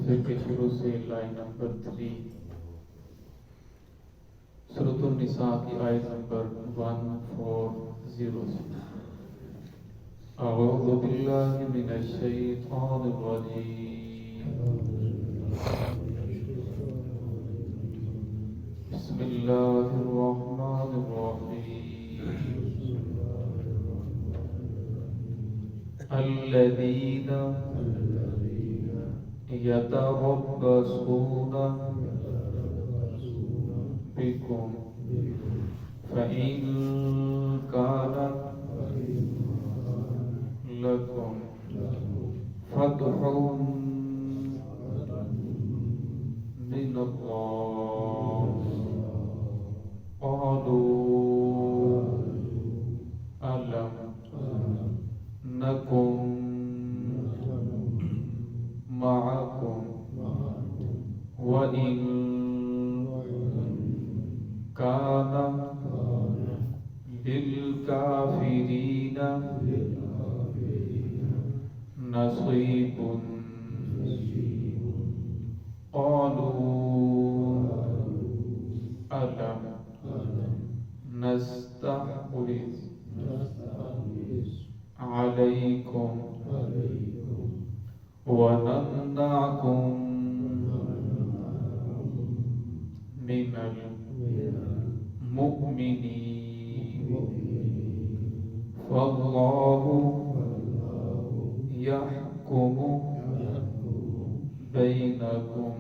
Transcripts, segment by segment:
صفحے کے شروع سے لائن نمبر 3 سورۃ النساء کی آیت نمبر 140 سے اعوذ باللہ من الشیطان الرجیم بسم اللہ الرحمن الرحیم الذین يتربصون بكم فإن كان لكم فتح من الله قالوا ألم نكن معكم وإن كان للكافرين نصيب قالوا ألم نستحوذ عليكم ونمنعكم من المؤمنين فالله يحكم بينكم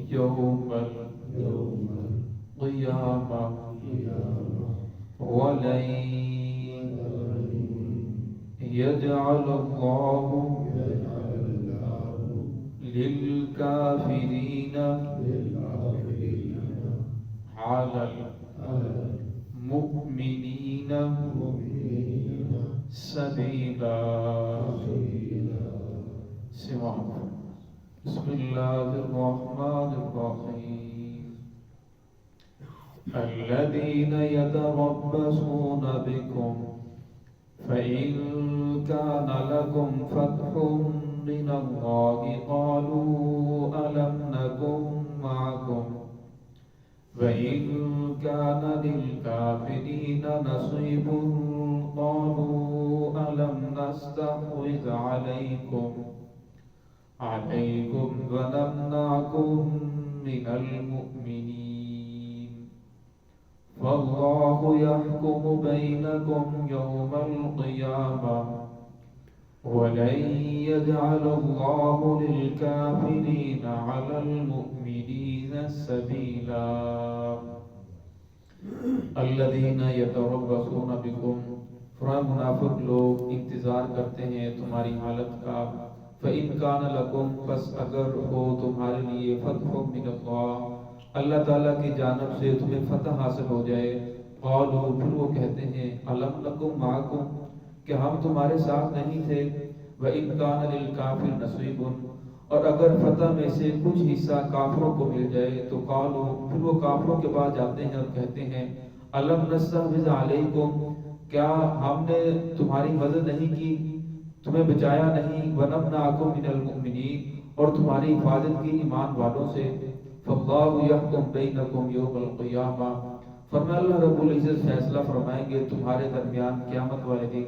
يوم القيامة ولن يجعل الله للكافرين على المؤمنين سبيلا بسم الله الرحمن الرحيم الذين يتربصون بكم فإن كان لكم فتح من الله قالوا ألم نكن معكم وإن كان للكافرين نصيب قالوا ألم نستحوذ عليكم ونمنعكم من المؤمنين فالله يحكم بينكم يوم القيامة ولن يجعل الله للكافرين على المؤمنين سبيلا الذين يتربصون بكم فرمایا منافق لوگ انتظار کرتے ہیں تمہاری حالت کا فإن كان لكم پس اگر ہو تمہارے لیے فتح من اللہ اللہ تعالیٰ کی جانب سے تمہیں فتح حاصل ہو جائے قالوا پھر وہ کہتے ہیں ألم نكن معكم کہ ہم تمہارے ساتھ نہیں تھے وإن كان للكافر نصيب اور اگر فتح میں سے کچھ حصہ کافروں کو مل جائے تو قالوا پھر وہ کافروں کے پاس جاتے ہیں اور کہتے ہیں ألم نستحوذ عليكم کیا ہم نے تمہاری مدد نہیں کی تمہیں بچایا نہیں ونمنعکم من المؤمنین اور تمہاری حفاظت کی ایمان والوں سے فاللہ یحکم بینکم یوم القیامہ فرمایا اللہ رب العزت فیصلہ فرمائیں گے تمہارے درمیان قیامت والے دن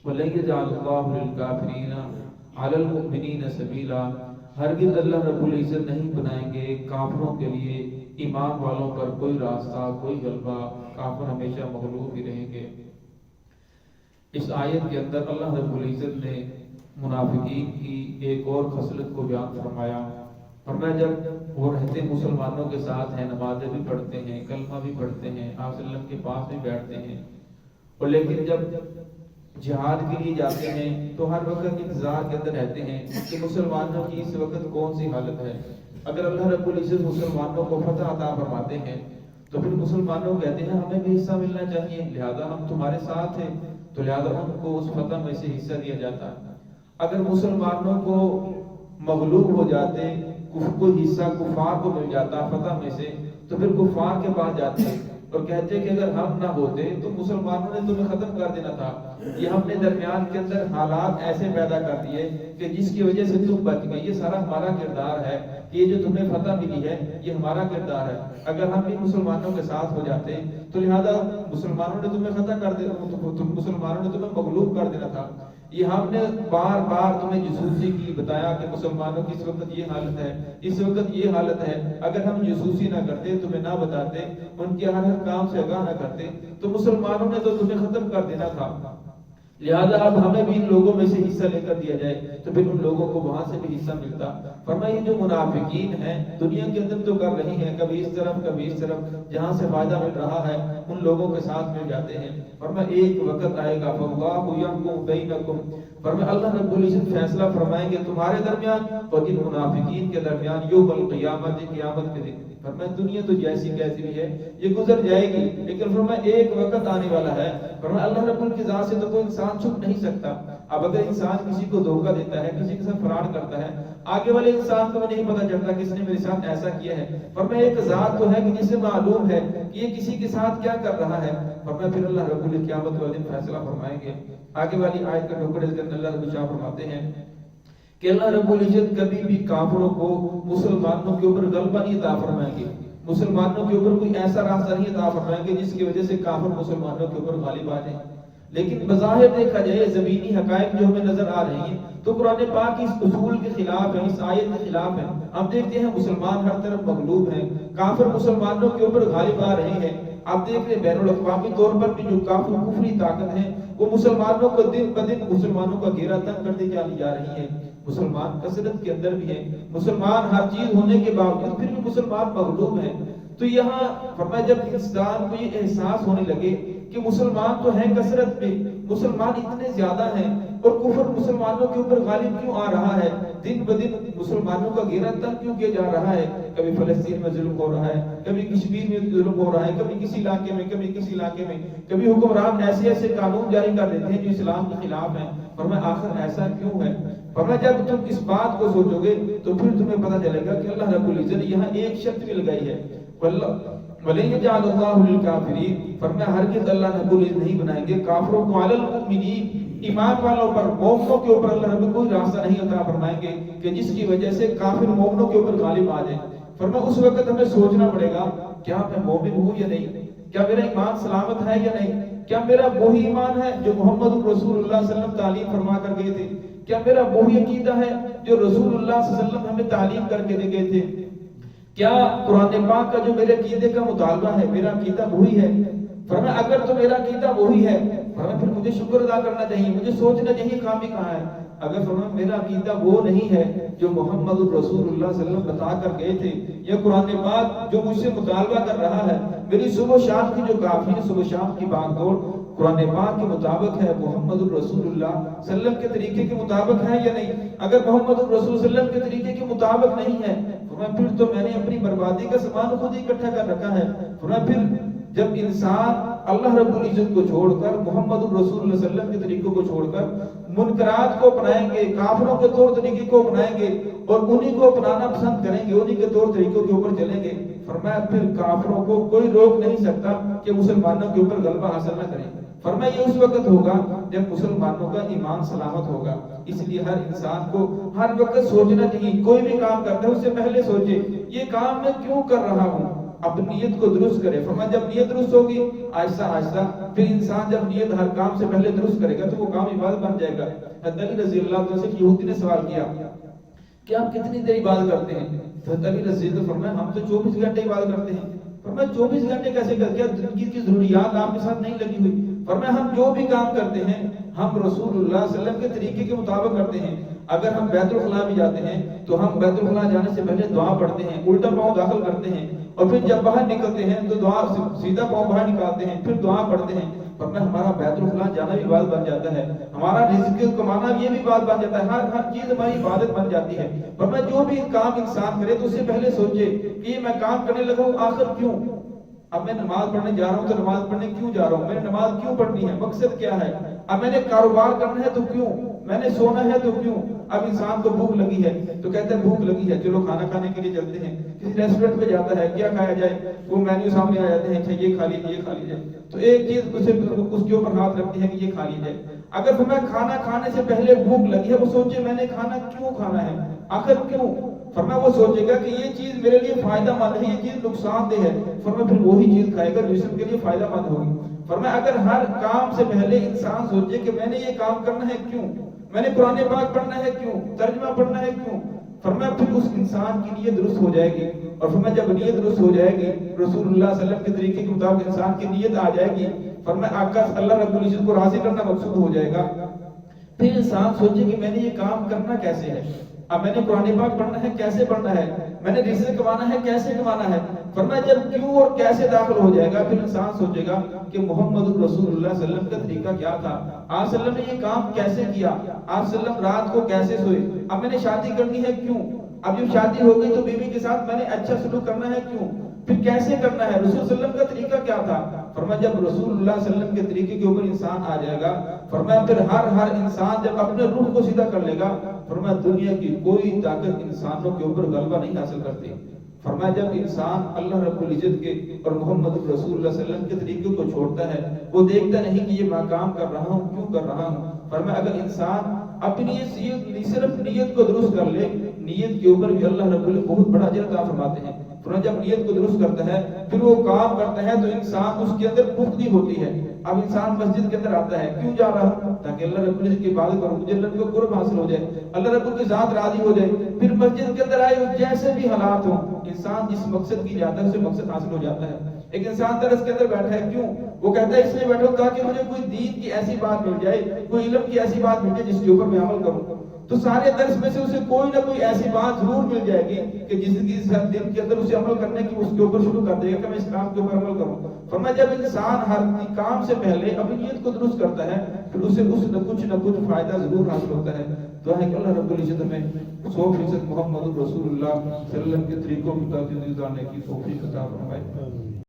وَلَن يَجْعَلَ اللَّهُ لِلْكَافِرِينَ عَلَى الْمُؤْمِنِينَ سَبِيلًا ہرگز اللہ رب العزت نہیں بنائیں گے کافروں کے لیے ایمان والوں پر کوئی راستہ کوئی غلبہ کافر ہمیشہ مغلوب ہی رہیں گے اس آیت کے اندر اللہ رب العزت نے منافقین کی ایک اور خصلت کو بیان فرمایا فرمایا جب وہ رہتے مسلمانوں کے ساتھ ہیں نمازیں بھی پڑھتے ہیں کلمہ بھی پڑھتے ہیں آپ صلی اللہ علیہ وسلم کے پاس بھی بیٹھتے ہیں اور لیکن جب جہاد کے لیے جاتے ہیں تو ہر وقت انتظار کے اندر رہتے ہیں کہ مسلمانوں کی اس وقت کون سی حالت ہے اگر اللہ رب العزت مسلمانوں کو فتح عطا فرماتے ہیں تو پھر مسلمانوں کہتے ہیں ہمیں بھی حصہ ملنا چاہیے لہذا ہم تمہارے ساتھ ہیں تو لہذا ان کو اس فتح میں سے حصہ دیا جاتا اگر مسلمانوں کو مغلوب ہو جاتے کوئی حصہ کفار کو مل جاتا فتح میں سے تو پھر کفار کے پاس جاتے اور کہتے کہ اگر ہم نہ ہوتے تو مسلمانوں نے تمہیں ختم کر دینا تھا یہ ہم نے درمیان کے اندر حالات ایسے پیدا کر دیے کہ جس کی وجہ سے تم بچ گئے. یہ سارا ہمارا کردار ہے کہ یہ جو تمہیں فتح ملی ہے یہ ہمارا کردار ہے. اگر ہم بھی مسلمانوں کے ساتھ ہو جاتے تو لہذا مسلمانوں نے تمہیں فتح کر دینا، مسلمانوں نے تمہیں مغلوب کر دینا تھا. یہ ہم نے بار بار تمہیں جاسوسی کی بتایا کہ مسلمانوں کی اس وقت یہ حالت ہے، اس وقت یہ حالت ہے. اگر ہم جاسوسی نہ کرتے، تمہیں نہ بتاتے، ان کے ہر کام سے آگاہ نہ کرتے تو مسلمانوں نے تو تمہیں ختم کر دینا تھا. لہذا اب ہمیں بھی ان لوگوں میں سے حصہ لے کر دیا جائے تو پھر ان لوگوں کو وہاں سے بھی حصہ ملتا. فرمایا یہ جو منافقین ہیں دنیا کے اندر تو کر رہی ہیں، کبھی اس طرف کبھی اس طرف، جہاں سے فائدہ مل رہا ہے ان لوگوں کے ساتھ مل جاتے ہیں. فرمایا ایک وقت آئے گا فَاللَّهُ يَحْكُمُ بَيْنَكُمْ، فرمایا اللہ رب العزت فیصلہ فرمائیں گے تمہارے درمیان اور ان منافقین کے درمیان یوم القیامت، قیامت کے دن. فرمایا دنیا تو جیسی کیسی بھی ہے یہ گزر جائے گی، لیکن فرمایا ایک وقت آنے والا ہے. فرمایا اللہ رب العزت کی ذات سے تو کوئی انسان چھپ نہیں سکتا. اب اگر انسان کسی کو دھوکہ دیتا ہے، کسی کے ساتھ فراڈ کرتا ہے، آگے والے انسان کو نہیں پتہ چلتا کس نے میرے ساتھ ایسا کیا ہے. فرمایا ایک ذات تو ہے کہ جسے معلوم ہے کہ یہ کسی کے ساتھ کیا کر رہا ہے. فرمایا پھر اللہ رب العزت قیامت والے دن فیصلہ فرمائیں گے. آگے والی آیت کا ٹکڑے کے اندر اللہ رب العزت فرماتے ہیں کہ اللہ رب العزت کبھی بھی کافروں کو مسلمانوں کے اوپر غلبہ نہیں عطا فرمائیں گے. مسلمانوں کے اوپر کوئی ایسا راستہ نہیں عطا فرمائیں گے جس کی وجہ سے کافر مسلمانوں کے اوپر غالب آ جائیں. لیکن بظاہر دیکھا جائے زمینی حقائق جو ہمیں نظر آ رہی ہیں تو قرآن پاک اس اصول کے خلاف ہے، اس آیت کے خلاف ہے. ہم دیکھتے ہیں مسلمان ہر طرف مغلوب ہیں، کافر مسلمانوں کے اوپر غالب آ رہے ہیں. آپ دیکھ رہے بین الاقوامی طور پر بھی جو کافر کفری طاقت ہے وہ مسلمانوں کو دن بدن مسلمانوں کا گھیرا تنگ کرتے چلی جا رہی ہے. مسلمان کثرت کے اندر بھی ہیں، مسلمان ہر چیز ہونے کے باوجود پھر بھی مسلمان مغلوب ہیں. تو یہاں فرمایا جب انسان کو یہ احساس ہونے لگے کہ مسلمان تو ہیں کثرت میں، مسلمان اتنے زیادہ ہیں اور کفر مسلمانوں کے اوپر غالب کیوں آ رہا ہے، دن بدن مسلمانوں کا گھیرا تنگ کیوں کیا جا رہا ہے. کبھی فلسطین میں ظلم ہو رہا ہے، کبھی کشمیر میں ظلم ہو رہا ہے، کبھی کسی علاقے میں، کبھی کسی علاقے میں، کبھی حکمران ایسے ایسے قانون جاری کر دیتے ہیں جو اسلام کے خلاف ہیں. فرمایا آخر ایسا کیوں ہے؟ فرمایا جب تم اس بات کو سوچو گے تو پھر تمہیں پتہ چلے گا کہ اللہ رب العزت نے یہاں ایک شرط بھی لگائی ہے، وَلَن يَجْعَلَ اللَّهُ لِلْكَافِرِينَ. فرمایا ہرگز اللہ رب العزت نہیں بنائیں گے کافروں کو عَلَى الْمُؤْمِنِينَ، ایمان والوں پر، مومنوں کے اوپر اللہ رب کوئی راستہ نہیں عطا فرمائیں گے کہ جس کی وجہ سے کافر مومنوں کے اوپر غالب آ جائیں. فرمایا اس وقت ہمیں سوچنا پڑے گا کیا میں مومن ہوں یا نہیں، کیا میرا ایمان سلامت ہے یا نہیں، کیا میرا وہی ایمان ہے جو محمد رسول اللہ صلی اللہ علیہ وسلم تعلیم فرما کر گئے تھے، کیا میرا وہی عقیدہ ہے جو رسول اللہ صلی اللہ علیہ وسلم ہمیں تعلیم کر کے دے گئے تھے، کیا قرآن پاک کا جو میرے عقیدے کا مطالبہ ہے میرا عقیدہ وہی ہے. فرمایا اگر تو میرا عقیدہ وہی ہے فرمایا پھر مجھے شکر ادا کرنا چاہیے، مجھے سوچنا چاہیے خامی کہاں ہے. اگر فرمایا میرا عقیدہ وہ نہیں ہے جو محمد رسول اللہ صلی اللہ علیہ وسلم بتا کر گئے تھے، یا قرآن پاک جو مجھ سے مطالبہ کر رہا ہے، میری صبح و شام کی جو کافی صبح و شام کی باغ دوڑ قرآن پاک کے مطابق ہے، محمد رسول اللہ صلی اللہ علیہ وسلم کے طریقے کے مطابق ہے یا نہیں. اگر محمد رسول اللہ صلی اللہ علیہ وسلم کے طریقے کے مطابق نہیں ہے فرمایا پھر تو میں نے اپنی بربادی کا سامان خود ہی اکٹھا کر رکھا ہے. فرمایا پھر جب انسان اللہ رب العزت کو چھوڑ کر محمد رسول اللہ صلی اللہ علیہ وسلم کے طریقوں کو چھوڑ کر منکرات کو اپنائیں گے، کافروں کے طور طریقے کو اپنائیں گے اور انہی کو اپنانا پسند کریں گے، انہی کے طور طریقوں کے اوپر چلیں گے، فرمایا پھر کافروں کو کوئی روک نہیں سکتا کہ مسلمانوں کے اوپر غلبہ حاصل نہ کریں. فرمایا یہ اس وقت ہوگا جب مسلمانوں کا ایمان سلامت ہوگا. اس لیے ہر انسان کو ہر وقت سوچنا چاہیے، کوئی بھی کام کرتا ہے اس سے پہلے سوچے یہ کام میں کیوں کر رہا ہوں، اب نیت کو درست کرے. فرمایا جب نیت درست ہوگی آہستہ آہستہ پھر انسان جب نیت ہر کام سے پہلے درست کرے گا تو وہ کام عبادت بن جائے گا. حضرت علی رضی اللہ عنہ سے یہودی نے سوال کیا کہ آپ کتنی دیر عبادت کرتے ہیں؟ حضرت علی رضی اللہ عنہ فرمایا ہم تو 24 گھنٹے عبادت کرتے ہیں. فرمایا 24 گھنٹے کیسے کرتے ہیں؟ زندگی کی ضروریات آپ کے ساتھ نہیں لگی ہوئی؟ فرمایا ہم جو بھی کام کرتے ہیں ہم رسول اللہ صلی اللہ علیہ وسلم کے طریقے کے مطابق کرتے ہیں. اگر ہم بیت الخلاء میں جاتے ہیں تو ہم بیت الخلاء جانے سے پہلے دعا پڑھتے ہیں، الٹا پاؤں داخل کرتے ہیں، اور پھر جب باہر نکلتے ہیں تو دعا سیدھا پاؤں باہر نکالتے ہیں، پھر دعا پڑھتے ہیں. فرمایا ہمارا بیت الخلاء جانا بھی عبادت بن جاتا ہے، ہمارا رزق کمانا یہ بھی بات بن جاتا ہے، ہر چیز ہماری عبادت بن جاتی ہے. فرمایا جو بھی کام انسان کرے تو اس سے پہلے سوچے کہ یہ میں کام کرنے لگا ہوں آخر کیوں، اب میں نماز پڑھنے جا رہا ہوں تو نماز پڑھنے کیوں جا رہا ہوں، میں نے نماز کیوں پڑھنی ہے، مقصد کیا ہے، اب میں نے کاروبار کرنا ہے تو کیوں، میں نے سونا ہے تو کیوں، اب انسان کو بھوک لگی ہے تو کہتے ہیں بھوک لگی ہے چلو کھانا کھانے کے لیے چلتے ہیں، کسی ریسٹورینٹ پہ جاتا ہے کیا کھایا جائے، وہ مینیو سامنے آ جاتے ہیں، اچھا یہ کھا لیجیے یہ کھا لیجیے، تو ایک چیز اسے اس کے اوپر ہاتھ رکھتی ہے کہ یہ کھا لیجیے۔ اگر فرمایا کھانا کھانے سے پہلے بھوک لگی ہے، وہ سوچے میں نے کھانا کیوں کھانا ہے، آخر کیوں، فرمایا وہ سوچے گا کہ یہ چیز میرے لیے فائدہ مند ہے، یہ چیز نقصان دہ ہے، فرمایا پھر وہی چیز کھائے گا جو جسم کے لیے فائدہ مند ہوگی۔ فرمایا اگر ہر کام سے پہلے انسان سوچے کہ میں نے یہ کام کرنا ہے کیوں، میں نے قرآن پاک پڑھنا ہے کیوں، ترجمہ پڑھنا ہے کیوں، فرمایا پھر اس انسان کی نیت درست ہو جائے گی، اور فرمایا جب نیت درست ہو جائے گی، رسول اللہ صلی اللہ علیہ وسلم کے طریقے کے مطابق انسان کی نیت آ جائے گی، فرمایا آقا اللہ رب العزت کو راضی کرنا مقصود ہو جائے گا، پھر انسان سوچے کہ میں نے یہ کام کرنا کیسے ہے، اب میں نے قرآن پاک پڑھنا ہے کیسے پڑھنا ہے، میں نے رزق کمانا ہے کیسے کمانا ہے، فرمایا جب کیوں اور کیسے داخل ہو جائے گا، پھر انسان سوچے گا کہ محمد رسول اللہ صلی اللہ علیہ وسلم کا طریقہ کیا تھا، آپ صلی اللہ علیہ وسلم نے یہ کام کیسے کیا، آپ صلی اللہ علیہ وسلم رات کو کیسے سوئے، اب میں نے شادی کرنی ہے کیوں، اب جب شادی ہو گئی تو بیوی کے ساتھ میں نے اچھا سلوک کرنا ہے کیوں، پھر کیسے کرنا ہے، رسول صلی اللہ علیہ وسلم کا طریقہ کیا تھا، فرمایا جب رسول اللہ صلی اللہ علیہ وسلم کے طریقے کے اوپر انسان آ جائے گا، فرمایا پھر ہر انسان جب اپنے روح کو سیدھا کر لے گا، فرمایا دنیا کی کوئی طاقت انسانوں کے اوپر غلبہ نہیں حاصل کرتی، فرمایا جب انسان اللہ رب العزت کے اور محمد رسول اللہ صلی اللہ علیہ وسلم کے طریقے کو چھوڑتا ہے، وہ دیکھتا نہیں کہ یہ میں کام کر رہا ہوں کیوں کر رہا ہوں، فرمایا اگر انسان اپنی صرف نیت کو درست کر لے، نیت کے اوپر بھی اللہ رب العزت بہت بڑا اجر عطا فرماتے ہیں، فرمایا جب نیت کو درست کرتا ہے پھر وہ کام کرتا ہے تو انسان اس کے اندر پختگی ہوتی ہے، اب انسان مسجد کے اندر آتا ہے کیوں جا رہا ہوں، تاکہ اللہ رب العزت کی عبادت کروں، مجھے اللہ کو قرب حاصل ہو جائے، اللہ رب کی ذات راضی ہو جائے، پھر مسجد کے اندر آئے جیسے بھی حالات ہوں، انسان جس مقصد کی جاتا ہے اسے مقصد حاصل ہو جاتا ہے۔ ایک انسان درس کے اندر بیٹھا ہے کیوں، وہ کہتا ہے اس لیے بیٹھا ہوں تاکہ مجھے کوئی دین کی ایسی بات مل جائے، کوئی علم کی ایسی بات مل جائے جس کے اوپر میں عمل کروں، تو سارے درس میں سے اسے کوئی نہ کوئی ایسی بات ضرور مل جائے گی کہ جس کی دن کے اندر اسے عمل کرنے کی اس کے اوپر شروع کر دے گا کہ میں اس کام کے اوپر عمل کروں، فرمایا جب انسان ہر کام سے پہلے اپنی نیت کو درست کرتا ہے پھر اسے کچھ نہ کچھ فائدہ ضرور حاصل ہوتا ہے۔ دعا ہے کہ اللہ رب العزت ہمیں 100% محمد رسول اللہ صلی اللہ علیہ وسلم کے طریقوں کی تعظیم کی توفیق عطا فرمائے۔